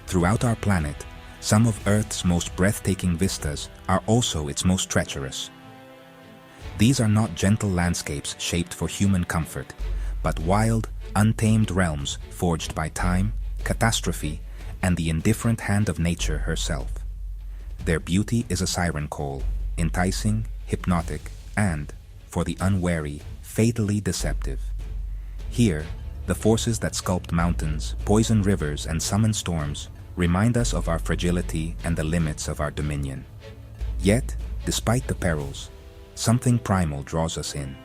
Throughout our planet, some of Earth's most breathtaking vistas are also its most treacherous. These are not gentle landscapes shaped for human comfort, but wild, untamed realms forged by time, catastrophe, and the indifferent hand of nature herself. Their beauty is a siren call, enticing, hypnotic, and, for the unwary, fatally deceptive. Here, the forces that sculpt mountains, poison rivers, and summon storms remind us of our fragility and the limits of our dominion. Yet, despite the perils, something primal draws us in.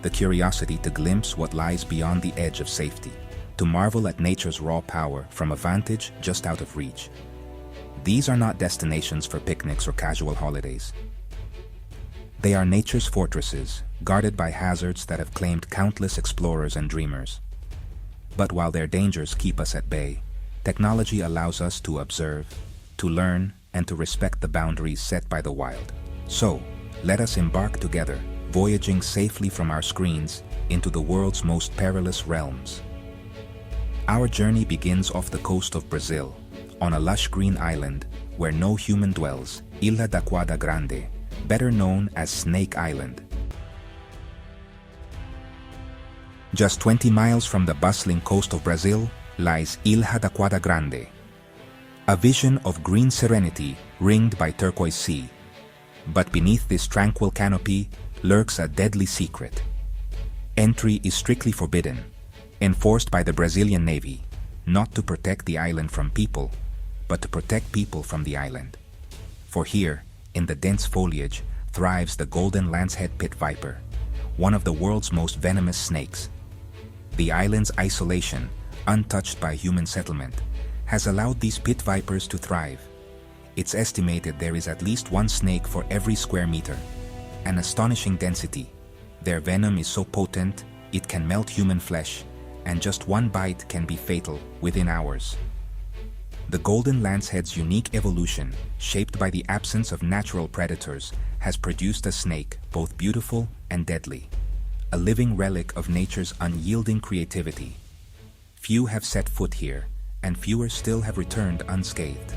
The curiosity to glimpse what lies beyond the edge of safety, to marvel at nature's raw power from a vantage just out of reach. These are not destinations for picnics or casual holidays. They are nature's fortresses, guarded by hazards that have claimed countless explorers and dreamers. But while their dangers keep us at bay, technology allows us to observe, to learn, and to respect the boundaries set by the wild. So, let us embark together, voyaging safely from our screens into the world's most perilous realms. Our journey begins off the coast of Brazil, on a lush green island where no human dwells, Ilha da Quada Grande, better known as Snake Island. Just 20 miles from the bustling coast of Brazil lies Ilha da Quada Grande, a vision of green serenity ringed by turquoise sea. But beneath this tranquil canopy lurks a deadly secret. Entry is strictly forbidden, enforced by the Brazilian Navy, not to protect the island from people, but to protect people from the island. For here, in the dense foliage, thrives the golden lancehead pit viper, one of the world's most venomous snakes. The island's isolation, untouched by human settlement, has allowed these pit vipers to thrive. It's estimated there is at least one snake for every square meter. An astonishing density. Their venom is so potent, it can melt human flesh, and just one bite can be fatal within hours. The golden lancehead's unique evolution, shaped by the absence of natural predators, has produced a snake both beautiful and deadly, a living relic of nature's unyielding creativity. Few have set foot here, and fewer still have returned unscathed.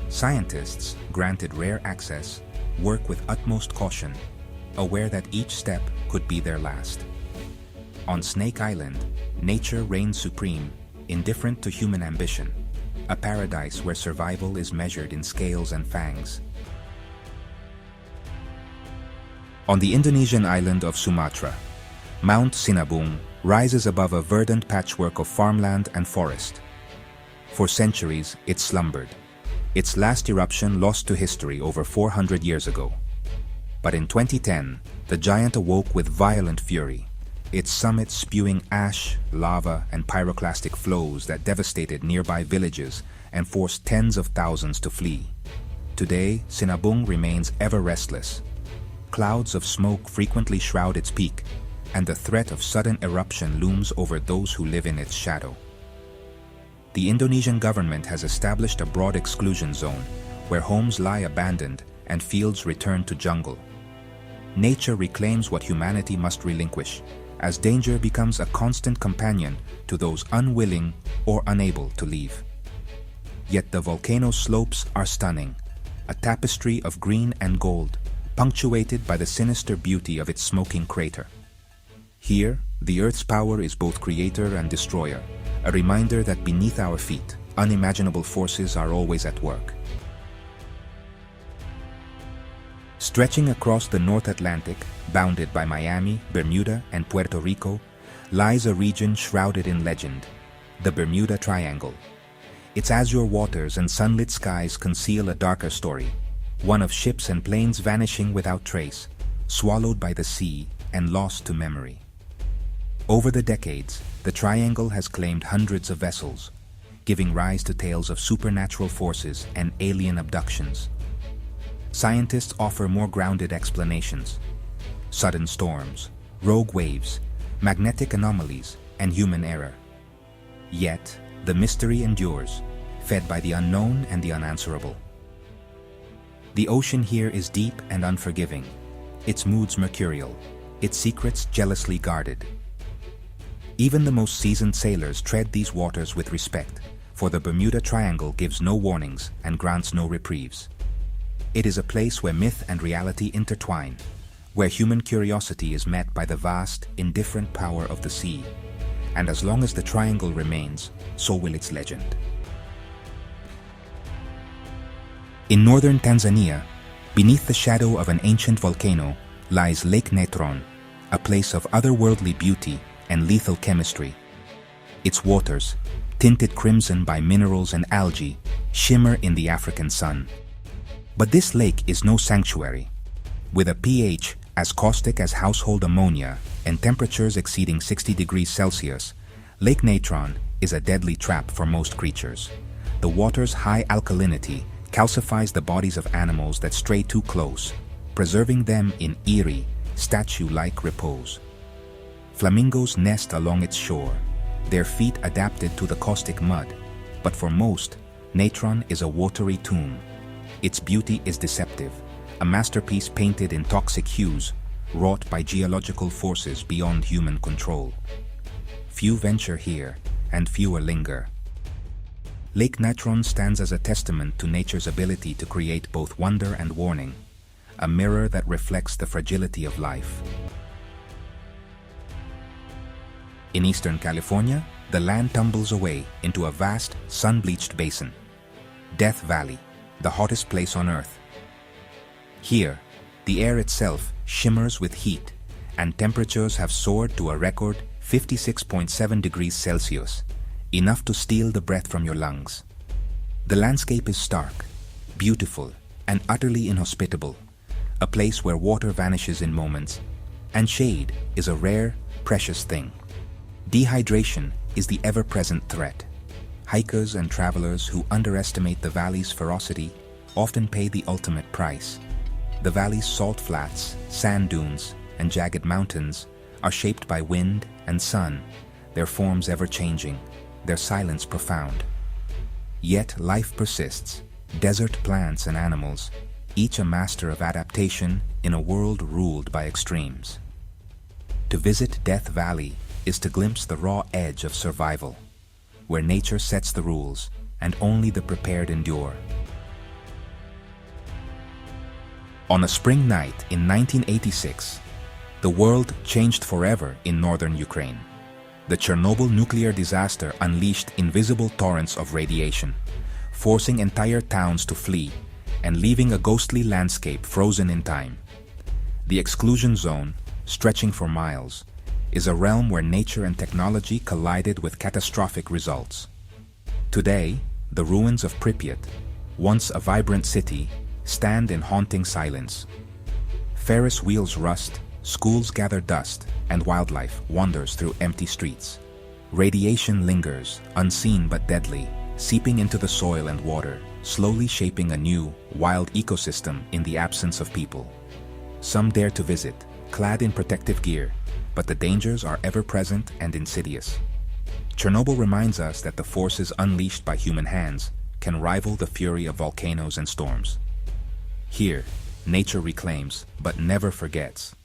Scientists, granted rare access, work with utmost caution, aware that each step could be their last. On Snake Island, nature reigns supreme, indifferent to human ambition, a paradise where survival is measured in scales and fangs. On the Indonesian island of Sumatra, Mount Sinabung rises above a verdant patchwork of farmland and forest. For centuries, it slumbered, its last eruption lost to history over 400 years ago. But in 2010, the giant awoke with violent fury, its summit spewing ash, lava, and pyroclastic flows that devastated nearby villages and forced tens of thousands to flee. Today, Sinabung remains ever restless. Clouds of smoke frequently shroud its peak, and the threat of sudden eruption looms over those who live in its shadow. The Indonesian government has established a broad exclusion zone where homes lie abandoned and fields return to jungle. Nature reclaims what humanity must relinquish, as danger becomes a constant companion to those unwilling or unable to leave. Yet the volcano's slopes are stunning, a tapestry of green and gold, punctuated by the sinister beauty of its smoking crater. Here, the Earth's power is both creator and destroyer, a reminder that beneath our feet, unimaginable forces are always at work. Stretching across the North Atlantic, bounded by Miami, Bermuda, and Puerto Rico, lies a region shrouded in legend, the Bermuda Triangle. Its azure waters and sunlit skies conceal a darker story, one of ships and planes vanishing without trace, swallowed by the sea and lost to memory. Over the decades, the Triangle has claimed hundreds of vessels, giving rise to tales of supernatural forces and alien abductions. Scientists offer more grounded explanations: sudden storms, rogue waves, magnetic anomalies, and human error. Yet, the mystery endures, fed by the unknown and the unanswerable. The ocean here is deep and unforgiving, its moods mercurial, its secrets jealously guarded. Even the most seasoned sailors tread these waters with respect, for the Bermuda Triangle gives no warnings and grants no reprieves. It is a place where myth and reality intertwine, where human curiosity is met by the vast, indifferent power of the sea, and as long as the triangle remains, so will its legend. In northern Tanzania, beneath the shadow of an ancient volcano, lies Lake Natron, a place of otherworldly beauty and lethal chemistry. Its waters, tinted crimson by minerals and algae, shimmer in the African sun. But this lake is no sanctuary. With a pH as caustic as household ammonia and temperatures exceeding 60 degrees Celsius, Lake Natron is a deadly trap for most creatures. The water's high alkalinity calcifies the bodies of animals that stray too close, preserving them in eerie, statue-like repose. Flamingos nest along its shore, their feet adapted to the caustic mud, but for most, Natron is a watery tomb. Its beauty is deceptive, a masterpiece painted in toxic hues, wrought by geological forces beyond human control. Few venture here, and fewer linger. Lake Natron stands as a testament to nature's ability to create both wonder and warning, a mirror that reflects the fragility of life. In eastern California, the land tumbles away into a vast, sun-bleached basin. Death Valley, the hottest place on Earth. Here, the air itself shimmers with heat, and temperatures have soared to a record 56.7 degrees Celsius, enough to steal the breath from your lungs. The landscape is stark, beautiful, and utterly inhospitable, a place where water vanishes in moments, and shade is a rare, precious thing. Dehydration is the ever-present threat. Hikers and travelers who underestimate the valley's ferocity often pay the ultimate price. The valley's salt flats, sand dunes, and jagged mountains are shaped by wind and sun, their forms ever-changing, their silence profound. Yet life persists, desert plants and animals, each a master of adaptation in a world ruled by extremes. To visit Death Valley is to glimpse the raw edge of survival, where nature sets the rules and only the prepared endure. On a spring night in 1986, the world changed forever in northern Ukraine. The Chernobyl nuclear disaster unleashed invisible torrents of radiation, forcing entire towns to flee and leaving a ghostly landscape frozen in time. The exclusion zone, stretching for miles, is a realm where nature and technology collided with catastrophic results. Today, the ruins of Pripyat, once a vibrant city, stand in haunting silence. Ferris wheels rust, schools gather dust, and wildlife wanders through empty streets. Radiation lingers, unseen but deadly, seeping into the soil and water, slowly shaping a new, wild ecosystem in the absence of people. Some dare to visit, clad in protective gear, but the dangers are ever-present and insidious. Chernobyl reminds us that the forces unleashed by human hands can rival the fury of volcanoes and storms. Here, nature reclaims, but never forgets.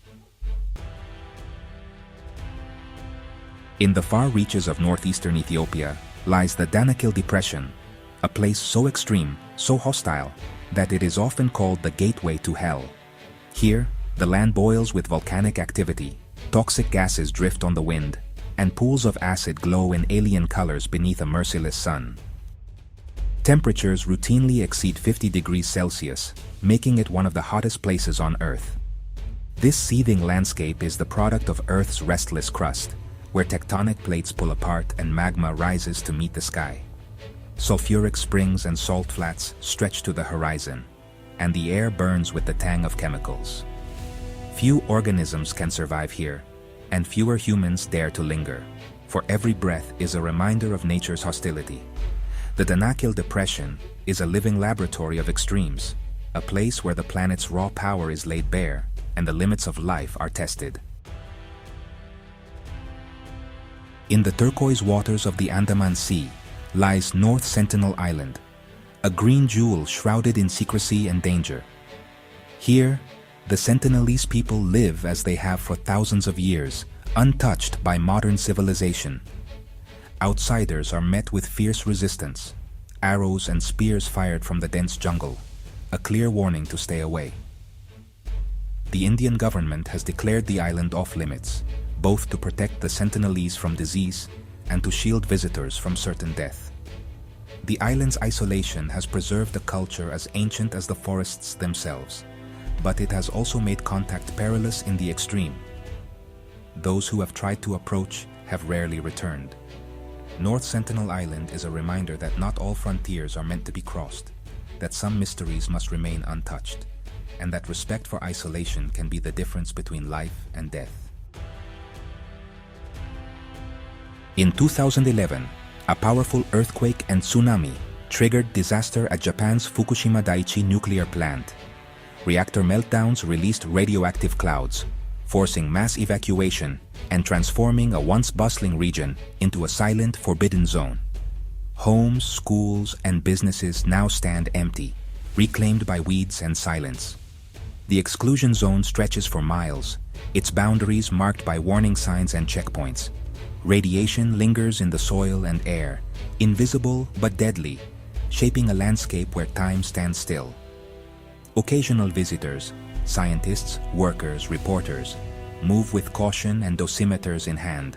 In the far reaches of northeastern Ethiopia lies the Danakil Depression, a place so extreme, so hostile, that it is often called the gateway to hell. Here, the land boils with volcanic activity, toxic gases drift on the wind, and pools of acid glow in alien colors beneath a merciless sun. Temperatures routinely exceed 50 degrees Celsius, making it one of the hottest places on Earth. This seething landscape is the product of Earth's restless crust, where tectonic plates pull apart and magma rises to meet the sky. Sulfuric springs and salt flats stretch to the horizon, and the air burns with the tang of chemicals. Few organisms can survive here, and fewer humans dare to linger, for every breath is a reminder of nature's hostility. The Danakil Depression is a living laboratory of extremes, a place where the planet's raw power is laid bare and the limits of life are tested. In the turquoise waters of the Andaman Sea lies North Sentinel Island, a green jewel shrouded in secrecy and danger. Here, the Sentinelese people live as they have for thousands of years, untouched by modern civilization. Outsiders are met with fierce resistance, arrows and spears fired from the dense jungle, a clear warning to stay away. The Indian government has declared the island off-limits, both to protect the Sentinelese from disease and to shield visitors from certain death. The island's isolation has preserved a culture as ancient as the forests themselves, but it has also made contact perilous in the extreme. Those who have tried to approach have rarely returned. North Sentinel Island is a reminder that not all frontiers are meant to be crossed, that some mysteries must remain untouched, and that respect for isolation can be the difference between life and death. In 2011, a powerful earthquake and tsunami triggered disaster at Japan's Fukushima Daiichi nuclear plant. Reactor meltdowns released radioactive clouds, forcing mass evacuation and transforming a once bustling region into a silent, forbidden zone. Homes, schools, and businesses now stand empty, reclaimed by weeds and silence. The exclusion zone stretches for miles, its boundaries marked by warning signs and checkpoints. Radiation lingers in the soil and air, invisible but deadly, shaping a landscape where time stands still. Occasional visitors, scientists, workers, reporters, move with caution and dosimeters in hand,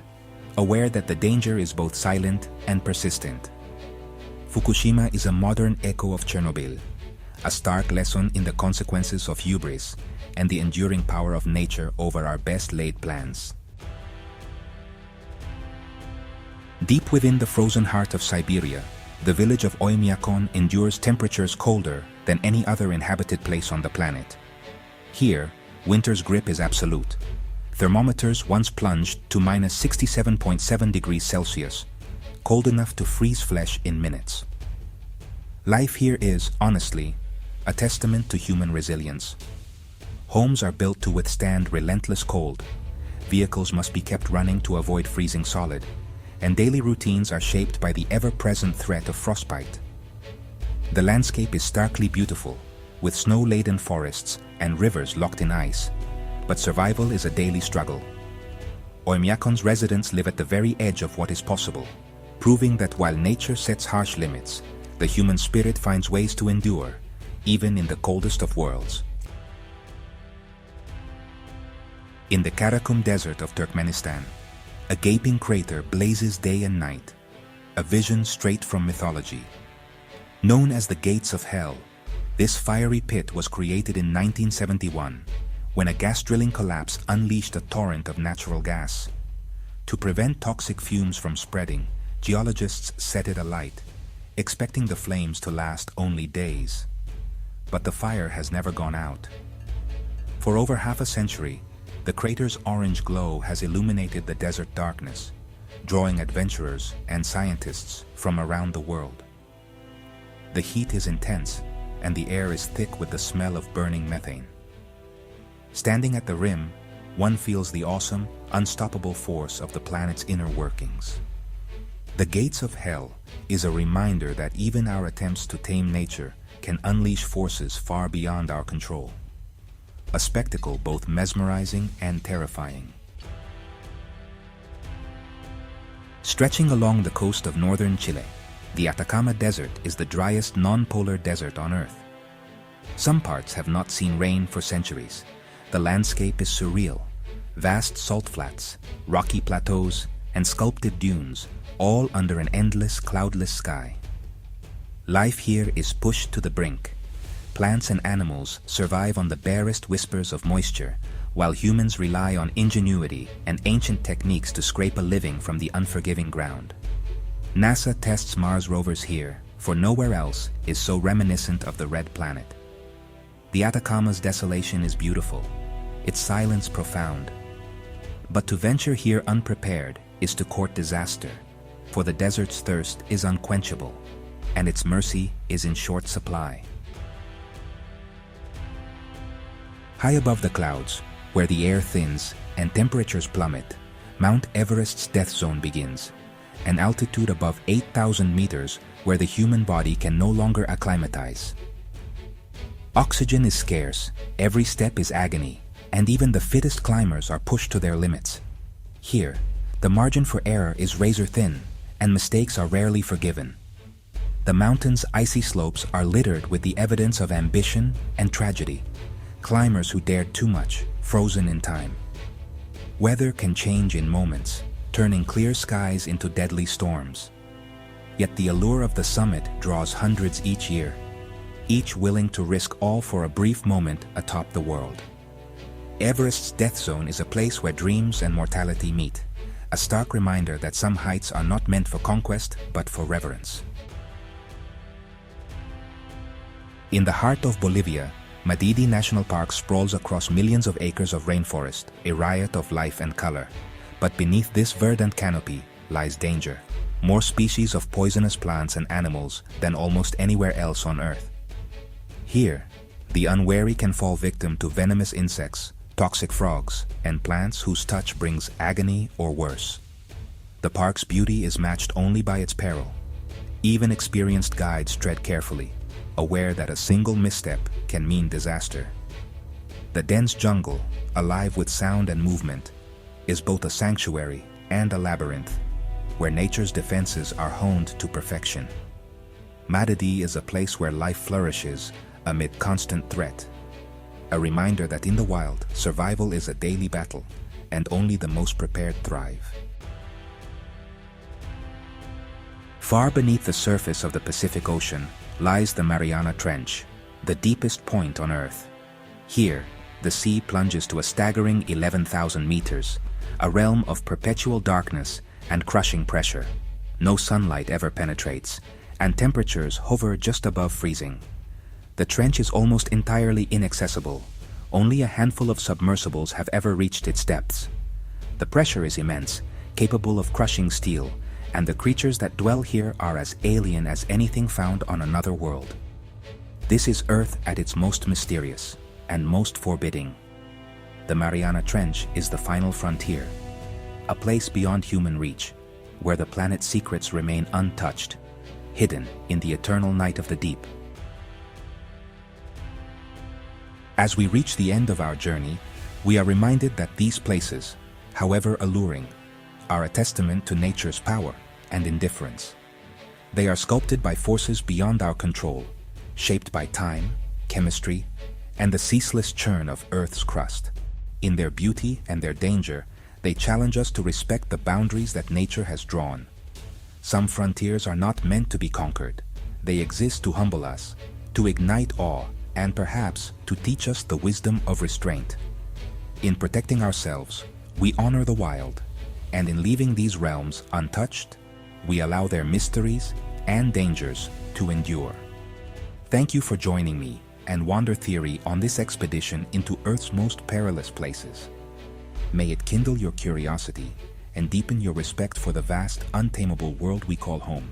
aware that the danger is both silent and persistent. Fukushima is a modern echo of Chernobyl, a stark lesson in the consequences of hubris and the enduring power of nature over our best-laid plans. Deep within the frozen heart of Siberia, the village of Oymyakon endures temperatures colder than any other inhabited place on the planet. Here, winter's grip is absolute. Thermometers once plunged to minus 67.7 degrees Celsius, cold enough to freeze flesh in minutes. Life here is, honestly, a testament to human resilience. Homes are built to withstand relentless cold, vehicles must be kept running to avoid freezing solid, and daily routines are shaped by the ever-present threat of frostbite. The landscape is starkly beautiful, with snow-laden forests and rivers locked in ice, but survival is a daily struggle. Oymyakon's residents live at the very edge of what is possible, proving that while nature sets harsh limits, the human spirit finds ways to endure, even in the coldest of worlds. In the Karakum Desert of Turkmenistan, a gaping crater blazes day and night, a vision straight from mythology. Known as the Gates of Hell, this fiery pit was created in 1971, when a gas drilling collapse unleashed a torrent of natural gas. To prevent toxic fumes from spreading, geologists set it alight, expecting the flames to last only days. But the fire has never gone out. For over half a century, the crater's orange glow has illuminated the desert darkness, drawing adventurers and scientists from around the world. The heat is intense, and the air is thick with the smell of burning methane. Standing at the rim, one feels the awesome, unstoppable force of the planet's inner workings. The Gates of Hell is a reminder that even our attempts to tame nature can unleash forces far beyond our control. A spectacle both mesmerizing and terrifying. Stretching along the coast of northern Chile, the Atacama Desert is the driest non-polar desert on Earth. Some parts have not seen rain for centuries. The landscape is surreal. Vast salt flats, rocky plateaus, and sculpted dunes, all under an endless, cloudless sky. Life here is pushed to the brink. Plants and animals survive on the barest whispers of moisture, while humans rely on ingenuity and ancient techniques to scrape a living from the unforgiving ground. NASA tests Mars rovers here, for nowhere else is so reminiscent of the red planet. The Atacama's desolation is beautiful, its silence profound. But to venture here unprepared is to court disaster, for the desert's thirst is unquenchable, and its mercy is in short supply. High above the clouds, where the air thins and temperatures plummet, Mount Everest's death zone begins, an altitude above 8,000 meters where the human body can no longer acclimatize. Oxygen is scarce, every step is agony, and even the fittest climbers are pushed to their limits. Here, the margin for error is razor thin, and mistakes are rarely forgiven. The mountain's icy slopes are littered with the evidence of ambition and tragedy. Climbers who dared too much, frozen in time. Weather can change in moments, turning clear skies into deadly storms. Yet the allure of the summit draws hundreds each year, each willing to risk all for a brief moment atop the world. Everest's death zone is a place where dreams and mortality meet, a stark reminder that some heights are not meant for conquest but for reverence. In the heart of Bolivia, Madidi National Park sprawls across millions of acres of rainforest, a riot of life and color. But beneath this verdant canopy lies danger, more species of poisonous plants and animals than almost anywhere else on Earth. Here, the unwary can fall victim to venomous insects, toxic frogs, and plants whose touch brings agony or worse. The park's beauty is matched only by its peril. Even experienced guides tread carefully, aware that a single misstep can mean disaster. The dense jungle, alive with sound and movement, is both a sanctuary and a labyrinth, where nature's defenses are honed to perfection. Madidi is a place where life flourishes amid constant threat, a reminder that in the wild, survival is a daily battle, and only the most prepared thrive. Far beneath the surface of the Pacific Ocean lies the Mariana Trench, the deepest point on Earth. Here, the sea plunges to a staggering 11,000 meters, a realm of perpetual darkness and crushing pressure. No sunlight ever penetrates, and temperatures hover just above freezing. The trench is almost entirely inaccessible. Only a handful of submersibles have ever reached its depths. The pressure is immense, capable of crushing steel, and the creatures that dwell here are as alien as anything found on another world. This is Earth at its most mysterious and most forbidding. The Mariana Trench is the final frontier, a place beyond human reach, where the planet's secrets remain untouched, hidden in the eternal night of the deep. As we reach the end of our journey, we are reminded that these places, however alluring, are a testament to nature's power and indifference. They are sculpted by forces beyond our control, shaped by time, chemistry, and the ceaseless churn of Earth's crust. In their beauty and their danger, they challenge us to respect the boundaries that nature has drawn. Some frontiers are not meant to be conquered. They exist to humble us, to ignite awe, and perhaps to teach us the wisdom of restraint. In protecting ourselves, we honor the wild, and in leaving these realms untouched, we allow their mysteries and dangers to endure. Thank you for joining me and Wander Theory on this expedition into Earth's most perilous places. May it kindle your curiosity and deepen your respect for the vast, untamable world we call home.